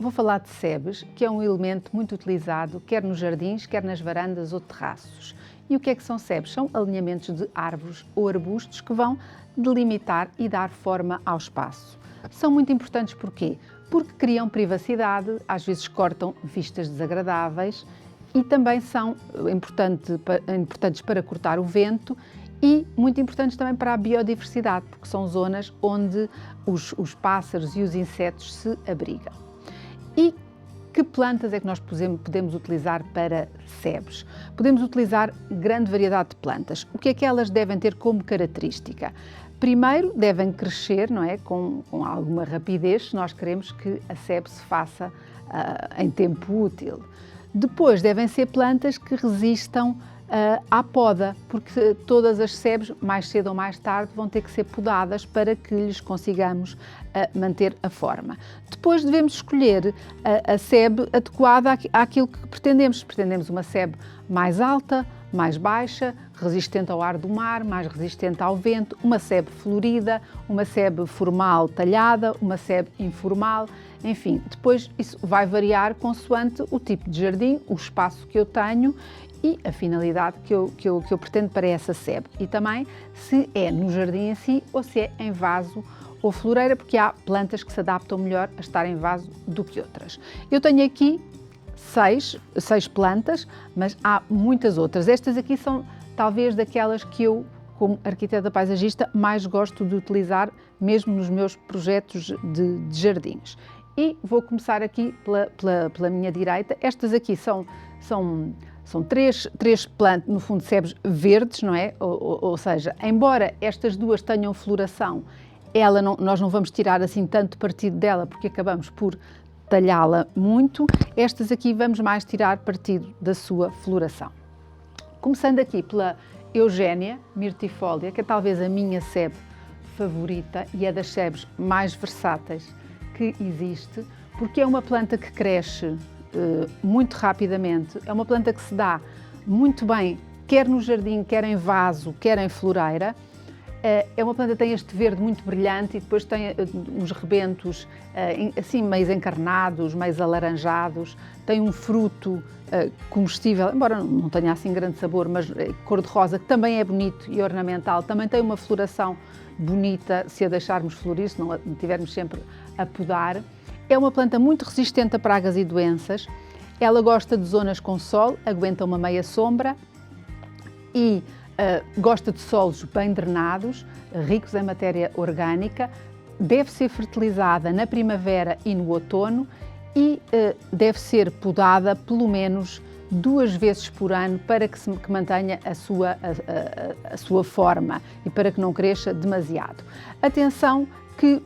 vou falar de sebes, que é um elemento muito utilizado, quer nos jardins, quer nas varandas ou terraços. E o que é que são sebes? São alinhamentos de árvores ou arbustos que vão delimitar e dar forma ao espaço. São muito importantes porquê? Porque criam privacidade, às vezes cortam vistas desagradáveis e também são importantes para cortar o vento e muito importantes também para a biodiversidade, porque são zonas onde os pássaros e os insetos se abrigam. E que plantas é que nós podemos utilizar para sebes? Podemos utilizar grande variedade de plantas. O que é que elas devem ter como característica? Primeiro, devem crescer, não é, com alguma rapidez, se nós queremos que a sebe se faça em tempo útil. Depois, devem ser plantas que resistam à poda, porque todas as sebes, mais cedo ou mais tarde, vão ter que ser podadas para que lhes consigamos manter a forma. Depois devemos escolher a sebe adequada àquilo que pretendemos. Pretendemos uma sebe mais alta, mais baixa, resistente ao ar do mar, mais resistente ao vento, uma sebe florida, uma sebe formal talhada, uma sebe informal, enfim, depois isso vai variar consoante o tipo de jardim, o espaço que eu tenho e a finalidade que eu pretendo para essa sebe. E também se é no jardim em si ou se é em vaso ou floreira, porque há plantas que se adaptam melhor a estar em vaso do que outras. Eu tenho aqui seis plantas, mas há muitas outras. Estas aqui são talvez daquelas que eu, como arquiteta paisagista, mais gosto de utilizar mesmo nos meus projetos de jardins. E vou começar aqui pela minha direita. Estas aqui são três plantas, no fundo, sebes verdes, não é? Ou seja, embora estas duas tenham floração, nós não vamos tirar assim tanto partido dela, porque acabamos por talhá-la muito. Estas aqui vamos mais tirar partido da sua floração. Começando aqui pela Eugénia myrtifólia, que é talvez a minha sebe favorita e é das sebes mais versáteis que existe, porque é uma planta que cresce muito rapidamente, é uma planta que se dá muito bem, quer no jardim, quer em vaso, quer em floreira. É uma planta que tem este verde muito brilhante e depois tem uns rebentos assim meio encarnados, meio alaranjados, tem um fruto comestível, embora não tenha assim grande sabor, mas cor-de-rosa, que também é bonito e ornamental, também tem uma floração bonita se a deixarmos florir, se não a tivermos sempre a podar. É uma planta muito resistente a pragas e doenças, ela gosta de zonas com sol, aguenta uma meia sombra e gosta de solos bem drenados, ricos em matéria orgânica, deve ser fertilizada na primavera e no outono e deve ser podada pelo menos 2 vezes por ano para que mantenha a sua forma e para que não cresça demasiado. Atenção que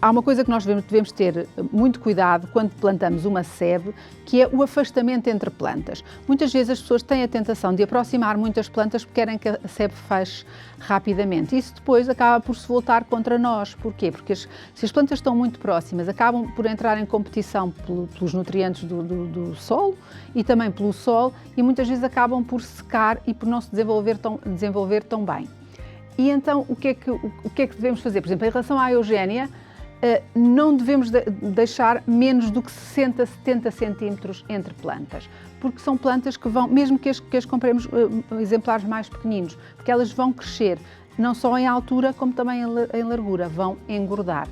há uma coisa que nós devemos ter muito cuidado quando plantamos uma sebe, que é o afastamento entre plantas. Muitas vezes as pessoas têm a tentação de aproximar muitas plantas porque querem que a sebe feche rapidamente. Isso depois acaba por se voltar contra nós. Porquê? Porque se as plantas estão muito próximas, acabam por entrar em competição pelos nutrientes do solo e também pelo sol e muitas vezes acabam por secar e por não se desenvolver tão bem. E então, o que é que devemos fazer? Por exemplo, em relação à Eugénia, não devemos deixar menos do que 60, 70 centímetros entre plantas, porque são plantas que vão, mesmo que as compremos exemplares mais pequeninos, porque elas vão crescer, não só em altura, como também em largura, vão engordar.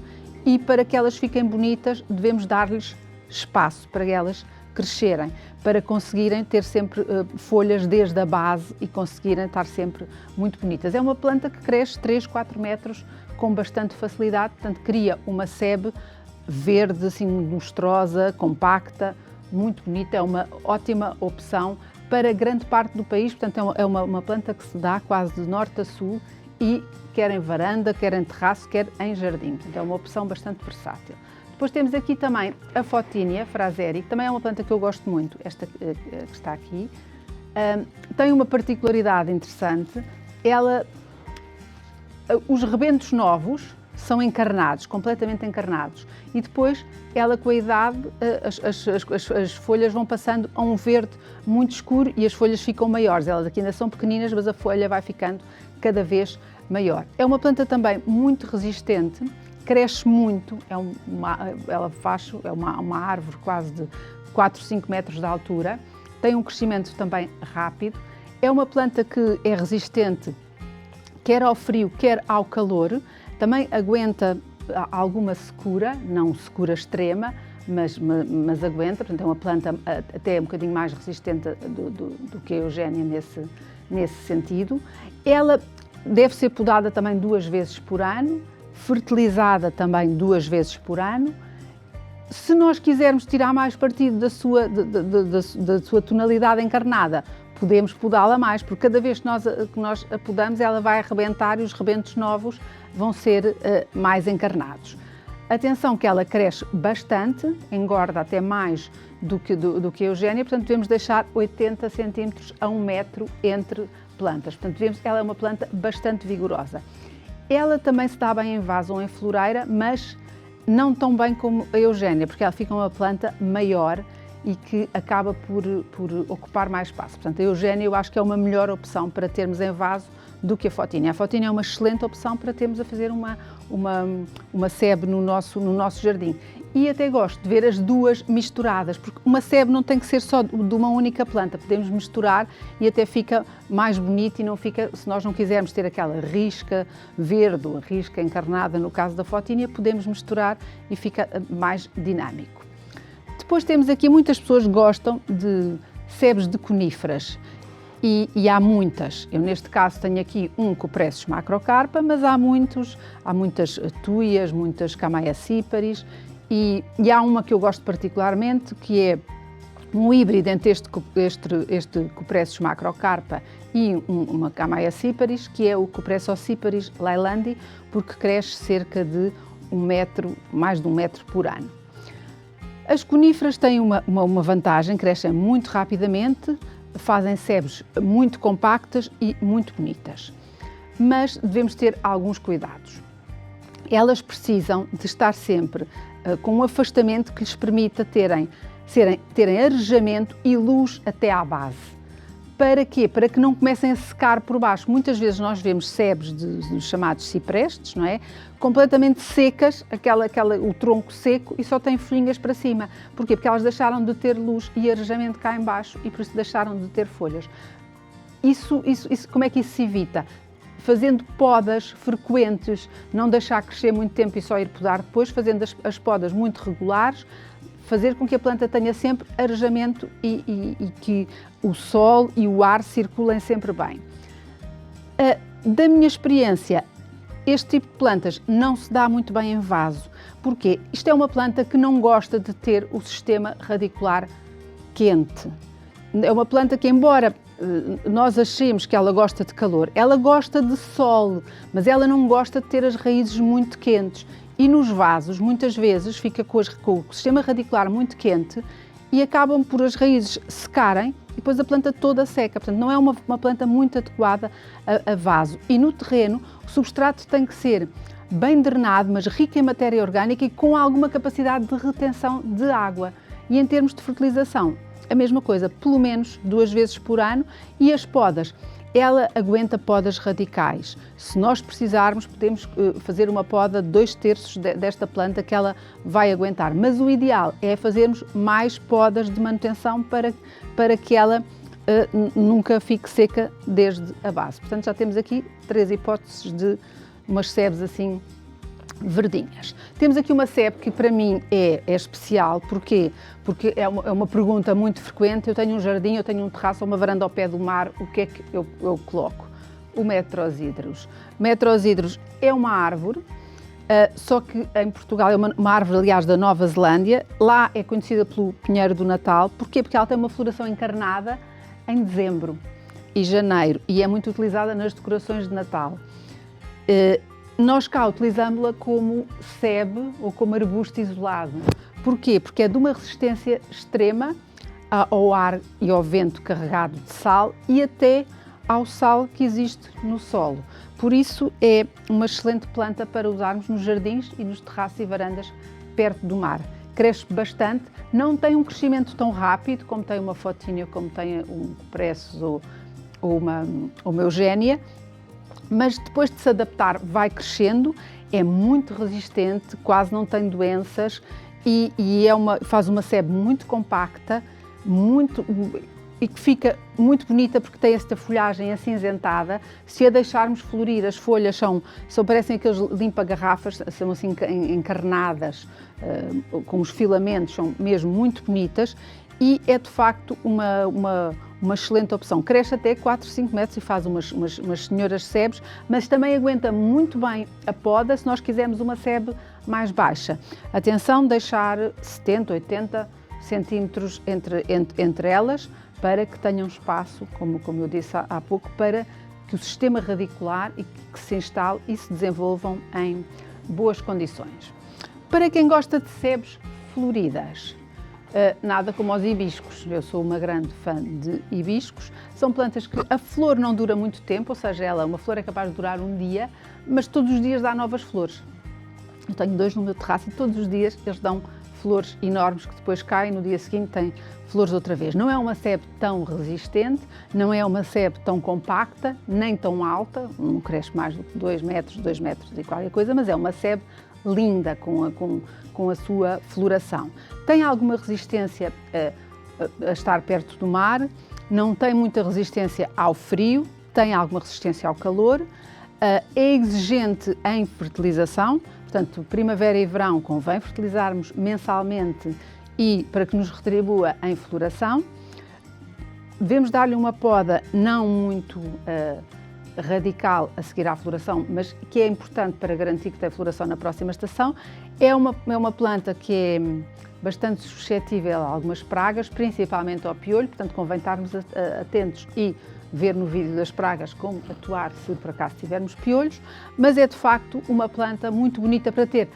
E para que elas fiquem bonitas, devemos dar-lhes espaço para elas crescerem, para conseguirem ter sempre folhas desde a base e conseguirem estar sempre muito bonitas. É uma planta que cresce 3, 4 metros com bastante facilidade, portanto cria uma sebe verde, assim lustrosa, compacta, muito bonita, é uma ótima opção para grande parte do país, portanto é uma planta que se dá quase de norte a sul e quer em varanda, quer em terraço, quer em jardim, portanto é uma opção bastante versátil. Depois temos aqui também a Photinia fraseri, que também é uma planta que eu gosto muito, esta que está aqui. Tem uma particularidade interessante, os rebentos novos são encarnados, completamente encarnados, e depois ela com a idade, as folhas vão passando a um verde muito escuro e as folhas ficam maiores. Elas aqui ainda são pequeninas, mas a folha vai ficando cada vez maior. É uma planta também muito resistente, cresce muito, ela faz, é uma árvore quase de 4, 5 metros de altura, tem um crescimento também rápido, é uma planta que é resistente quer ao frio, quer ao calor, também aguenta alguma secura, não secura extrema, mas aguenta, portanto é uma planta até um bocadinho mais resistente do que a Eugénia nesse sentido. Ela deve ser podada também 2 vezes por ano, fertilizada também 2 vezes por ano. Se nós quisermos tirar mais partido da sua tonalidade encarnada, podemos podá-la mais, porque cada vez que nós a podamos, ela vai arrebentar e os rebentos novos vão ser mais encarnados. Atenção que ela cresce bastante, engorda até mais do que a Eugénia, portanto devemos deixar 80 centímetros a 1 metro entre plantas. Portanto, ela é uma planta bastante vigorosa. Ela também se dá bem em vaso ou em floreira, mas não tão bem como a Eugénia, porque ela fica uma planta maior e que acaba por ocupar mais espaço. Portanto, a Eugénia eu acho que é uma melhor opção para termos em vaso do que a Fotínia. A Fotínia é uma excelente opção para termos a fazer uma sebe no nosso jardim. E até gosto de ver as duas misturadas, porque uma sebe não tem que ser só de uma única planta, podemos misturar e até fica mais bonito e não fica, se nós não quisermos ter aquela risca verde ou a risca encarnada, no caso da Fotínia, podemos misturar e fica mais dinâmico. Depois temos aqui, muitas pessoas gostam de sebes de coníferas e há muitas. Eu neste caso tenho aqui um Cupressus macrocarpa, mas há muitas tuias, muitas Chamaecyparis e há uma que eu gosto particularmente, que é um híbrido entre este Cupressus macrocarpa e uma Chamaecyparis, que é o Cupressus ossiparis leilandi, porque cresce cerca de mais de 1 metro por ano. As coníferas têm uma vantagem, crescem muito rapidamente, fazem sebes muito compactas e muito bonitas, mas devemos ter alguns cuidados. Elas precisam de estar sempre com um afastamento que lhes permita terem arejamento e luz até à base. Para quê? Para que não comecem a secar por baixo. Muitas vezes nós vemos sebes dos chamados ciprestes, não é? Completamente secas, o tronco seco e só tem folhinhas para cima. Porquê? Porque elas deixaram de ter luz e arejamento cá em baixo e por isso deixaram de ter folhas. Como é que isso se evita? Fazendo podas frequentes, não deixar crescer muito tempo e só ir podar depois, fazendo as podas muito regulares, fazer com que a planta tenha sempre arejamento e que o sol e o ar circulem sempre bem. Da minha experiência, este tipo de plantas não se dá muito bem em vaso. Porquê? Isto é uma planta que não gosta de ter o sistema radicular quente. É uma planta que, embora nós achemos que ela gosta de calor, ela gosta de sol, mas ela não gosta de ter as raízes muito quentes. E nos vasos, muitas vezes, fica com o sistema radicular muito quente e acabam por as raízes secarem e depois a planta toda seca. Portanto, não é uma planta muito adequada a vaso. E no terreno, o substrato tem que ser bem drenado, mas rico em matéria orgânica e com alguma capacidade de retenção de água. E em termos de fertilização, a mesma coisa, pelo menos 2 vezes por ano. E as podas, ela aguenta podas radicais. Se nós precisarmos, podemos fazer uma poda de 2/3 desta planta que ela vai aguentar. Mas o ideal é fazermos mais podas de manutenção para que ela nunca fique seca desde a base. Portanto, já temos aqui 3 hipóteses de umas sebes assim verdinhas. Temos aqui uma sebe que para mim é especial. Porquê? Porque é uma pergunta muito frequente. Eu tenho um jardim, eu tenho um terraço ou uma varanda ao pé do mar, o que é que eu coloco? O Metrosydrus. Metrosydrus é uma árvore, só que em Portugal é uma árvore, aliás, da Nova Zelândia. Lá é conhecida pelo pinheiro do Natal. Porquê? Porque ela tem uma floração encarnada em dezembro e janeiro e é muito utilizada nas decorações de Natal. Nós cá utilizamos-la como sebe ou como arbusto isolado. Porquê? Porque é de uma resistência extrema ao ar e ao vento carregado de sal e até ao sal que existe no solo. Por isso é uma excelente planta para usarmos nos jardins e nos terraços e varandas perto do mar. Cresce bastante, não tem um crescimento tão rápido como tem uma Fotínia, como tem um Cupressus ou uma Eugénia, mas depois de se adaptar vai crescendo. é muito resistente, quase não tem doenças e faz uma sebe muito compacta, e que fica muito bonita porque tem esta folhagem acinzentada. Se a deixarmos florir, as folhas parecem aqueles limpa-garrafas, são assim encarnadas, com os filamentos, são mesmo muito bonitas e é de facto uma excelente opção. Cresce até 4, 5 metros e faz umas senhoras sebes, mas também aguenta muito bem a poda se nós quisermos uma sebe mais baixa. Atenção, deixar 70, 80 centímetros entre elas, para que tenham espaço, como eu disse há pouco, para que o sistema radicular e que se instale e se desenvolvam em boas condições. Para quem gosta de sebes floridas, nada como os hibiscos. Eu sou uma grande fã de hibiscos. São plantas que a flor não dura muito tempo, ou seja, uma flor é capaz de durar um dia, mas todos os dias dá novas flores. Eu tenho 2 no meu terraço e todos os dias eles dão flores enormes que depois caem, no dia seguinte têm flores outra vez. Não é uma sebe tão resistente, não é uma sebe tão compacta, nem tão alta, não cresce mais do que 2 metros e qualquer coisa, mas é uma sebe linda com a sua floração. Tem alguma resistência a estar perto do mar, não tem muita resistência ao frio, tem alguma resistência ao calor, é exigente em fertilização. Portanto, primavera e verão convém fertilizarmos mensalmente e para que nos retribua em floração. Devemos dar-lhe uma poda não muito radical a seguir à floração, mas que é importante para garantir que tem floração na próxima estação. É uma planta que é bastante suscetível a algumas pragas, principalmente ao piolho, portanto convém estarmos atentos e ver no vídeo das pragas como atuar se por acaso tivermos piolhos, mas é de facto uma planta muito bonita para ter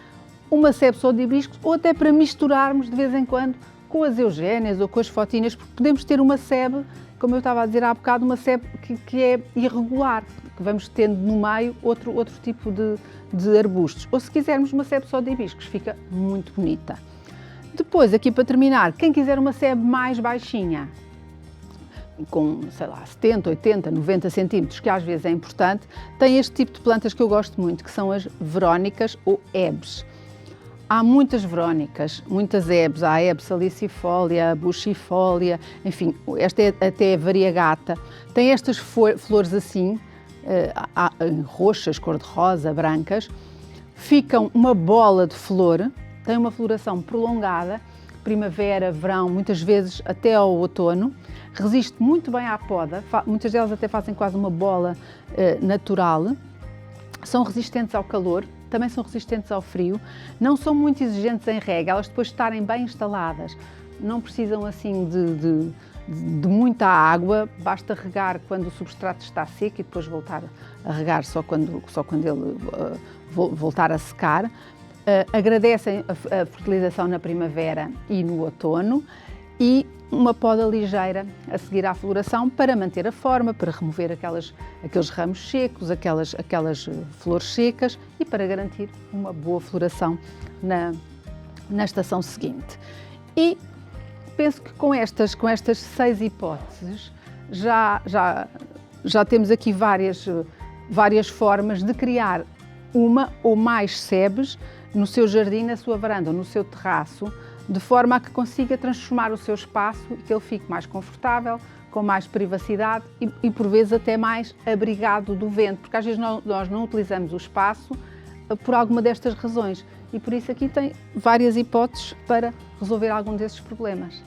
uma sebe só de hibiscos ou até para misturarmos de vez em quando com as eugénias ou com as fotinas, porque podemos ter uma sebe, como eu estava a dizer há bocado, uma sebe que é irregular, que vamos tendo no meio outro tipo de arbustos. Ou se quisermos uma sebe só de hibiscos, fica muito bonita. Depois, aqui para terminar, quem quiser uma sebe mais baixinha, com, sei lá, 70, 80, 90 centímetros, que às vezes é importante, tem este tipo de plantas que eu gosto muito, que são as verónicas ou hebes. Há muitas verónicas, muitas hebes, há a hebe salicifolia, a buxifolia, enfim, esta é até variegata. Tem estas flores assim, roxas, cor-de-rosa, brancas, ficam uma bola de flor, tem uma floração prolongada, primavera, verão, muitas vezes até ao outono, resiste muito bem à poda, muitas delas até fazem quase uma bola natural, são resistentes ao calor, também são resistentes ao frio, não são muito exigentes em rega, elas depois de estarem bem instaladas, não precisam assim de muita água, basta regar quando o substrato está seco e depois voltar a regar só quando ele voltar a secar. Agradecem a fertilização na primavera e no outono e uma poda ligeira a seguir à floração para manter a forma, para remover aqueles ramos secos, aquelas flores secas e para garantir uma boa floração na estação seguinte. E penso que com estas 6 hipóteses já temos aqui várias formas de criar uma ou mais sebes no seu jardim, na sua varanda ou no seu terraço, de forma a que consiga transformar o seu espaço e que ele fique mais confortável, com mais privacidade e por vezes até mais abrigado do vento, porque às vezes nós não utilizamos o espaço por alguma destas razões e por isso aqui tem várias hipóteses para resolver algum desses problemas.